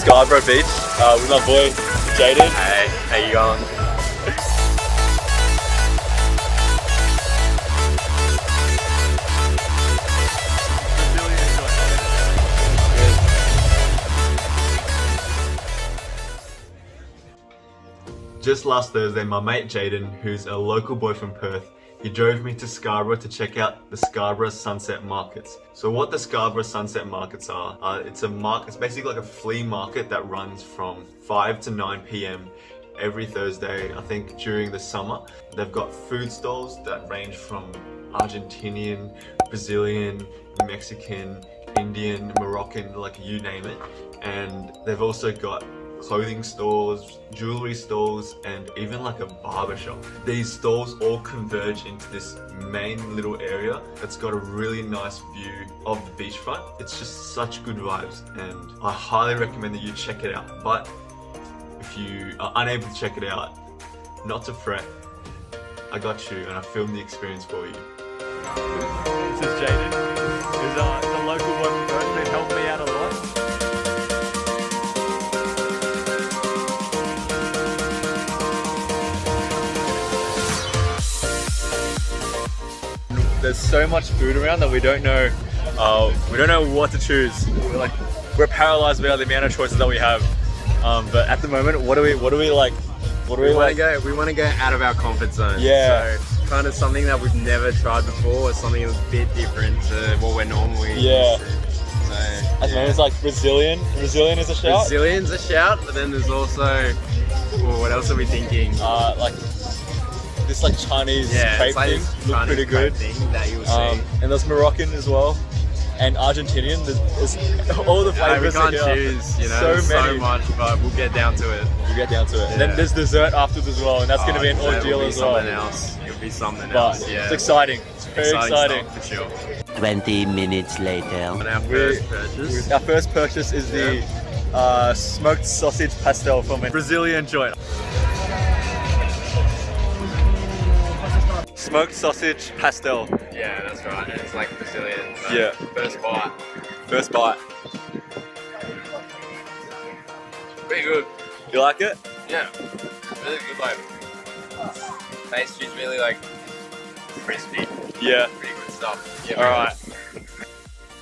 Scarborough Beach with my boy Jaden. Hey, how you going? Just last Thursday, my mate Jaden, who's a local boy from Perth, he drove me to Scarborough to check out the Scarborough Sunset Markets. So what the Scarborough Sunset Markets are, it's basically like a flea market that runs from 5 to 9 p.m. every Thursday, I think during the summer. They've got food stalls that range from Argentinian, Brazilian, Mexican, Indian, Moroccan, like you name it. And they've also got clothing stores, jewelry stores, and even like a barber shop. These stores all converge into this main little area that's got a really nice view of the beachfront. It's just such good vibes, and I highly recommend that you check it out. But if you are unable to check it out, not to fret, I got you and I filmed the experience for you. This is Jaden, who's a local boy from Perth that helped me out a lot. There's so much food around that we don't know what to choose. We're paralyzed by the amount of choices that we have. But at the moment, what do we like? We want to go out of our comfort zone. Yeah. So kind of something that we've never tried before, or something a bit different to what we're normally Yeah. used to. So, At the moment, it's like Brazilian. Brazilian is a shout. Brazilian's a shout, but then there's also, well, what else are we thinking? Like this like Chinese crepe it's like thing this look Chinese pretty good. crepe thing that you'll see. And there's Moroccan as well, and Argentinian. There's all the We flavors. can't are here. choose, you know, So there's many. so much, but we'll get down to it. You get down to it. And then Yeah. there's dessert afterwards as well, and that's going to be an Dessert will ordeal be as well. Something else. It'll be something But else. Yeah. it's exciting. It's very exciting. Stuff, for sure. 20 minutes later. On our first purchase. Our first purchase is the smoked sausage pastel from a Brazilian joint. Smoked sausage pastel. Yeah, that's right. And it's like Brazilian. So Yeah. First bite. First bite. Pretty good. You like it? Yeah. Really good, like, pastry's really like crispy. Yeah. Pretty good stuff. Yeah. Alright.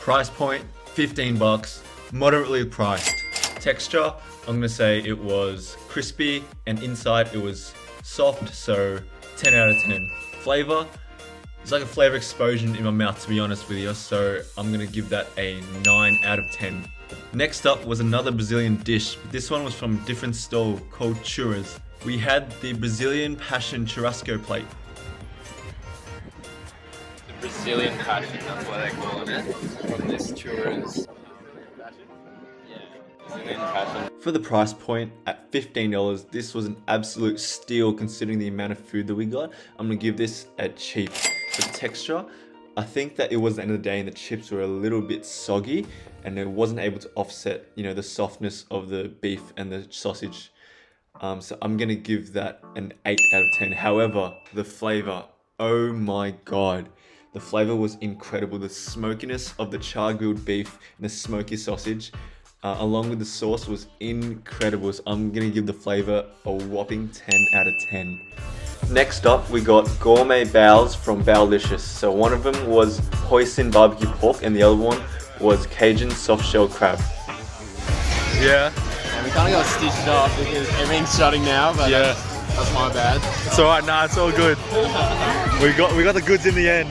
Price point, $15, moderately priced. Texture, I'm gonna say it was crispy, and inside it was soft, so 10 out of 10. Flavor, it's like a flavor explosion in my mouth, to be honest with you, so I'm gonna give that a 9 out of 10. Next up was another Brazilian dish. This one was from a different stall called Churras. We had the Brazilian Passion Churrasco plate. The Brazilian passion, that's what they're calling it. From this Churras. Yeah. Brazilian passion. For the price point at $15, this was an absolute steal considering the amount of food that we got. I'm gonna give this a cheap. For the texture, I think that it was the end of the day and the chips were a little bit soggy and it wasn't able to offset, you know, the softness of the beef and the sausage. So I'm gonna give that an 8 out of 10. However, the flavor, oh my God. The flavor was incredible. The smokiness of the char-grilled beef and the smoky sausage, along with the sauce, was incredible. So I'm gonna give the flavor a whopping 10 out of 10. Next up, we got gourmet bows from Bowlicious. So one of them was hoisin barbecue pork and the other one was Cajun soft shell crab. Yeah. And we kind of got stitched up because everything's shutting now, but Yeah. that's my bad. It's alright, nah, it's all good. We got the goods in the end.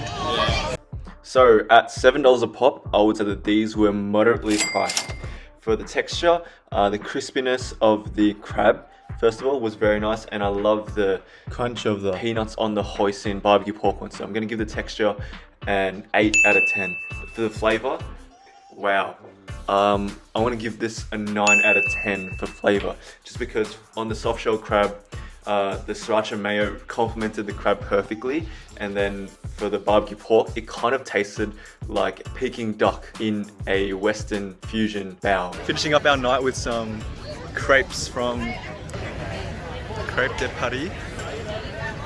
So at $7 a pop, I would say that these were moderately priced. For the texture, the crispiness of the crab, first of all, was very nice, and I love the crunch of the peanuts on the hoisin barbecue pork one. So I'm gonna give the texture an 8 out of 10. For the flavor, wow. I want to give this a 9 out of 10 for flavor, just because on the soft shell crab, the sriracha mayo complemented the crab perfectly, and then for the barbecue pork, it kind of tasted like Peking duck in a Western fusion bao. Finishing up our night with some crepes from Crepe de Paris.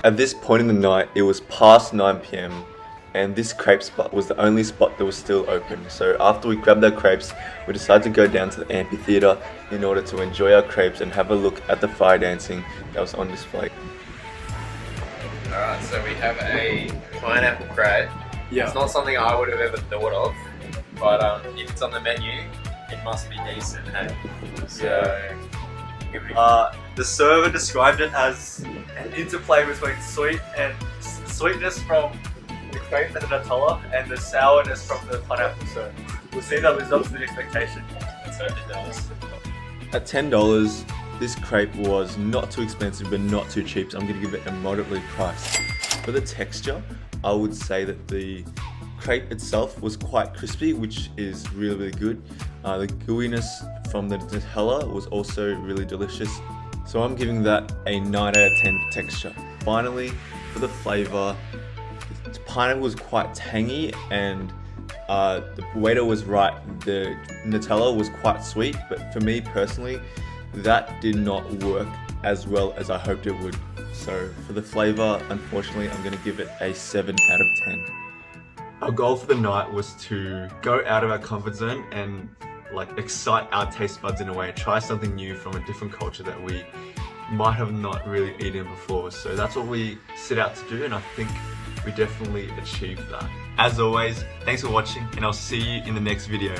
At this point in the night, it was past 9 p.m. and this crepe spot was the only spot that was still open. So after we grabbed our crepes, we decided to go down to the amphitheater in order to enjoy our crepes and have a look at the fire dancing that was on display. Alright, so we have a pineapple crepe. Yeah. It's not something I would have ever thought of, but if it's on the menu, it must be decent, hey? So, give it a The server described it as an interplay between sweetness from the crepe and the Nutella and the sourness from the pineapple. So we'll see if that lives up to the expectation. let's hope it does. At $10, this crepe was not too expensive but not too cheap, so I'm going to give it a moderately priced. For the texture, I would say that the crepe itself was quite crispy, which is really, really good. The gooiness from the Nutella was also really delicious. So I'm giving that a 9 out of 10 texture. Finally, for the flavor, the pineapple was quite tangy and the waiter was right. The Nutella was quite sweet, but for me personally, that did not work as well as I hoped it would. So for the flavor, unfortunately, I'm going to give it a 7 out of 10. Our goal for the night was to go out of our comfort zone and like excite our taste buds in a way, try something new from a different culture that we might have not really eaten before. So that's what we set out to do, and I think we definitely achieved that. As always, thanks for watching, and I'll see you in the next video.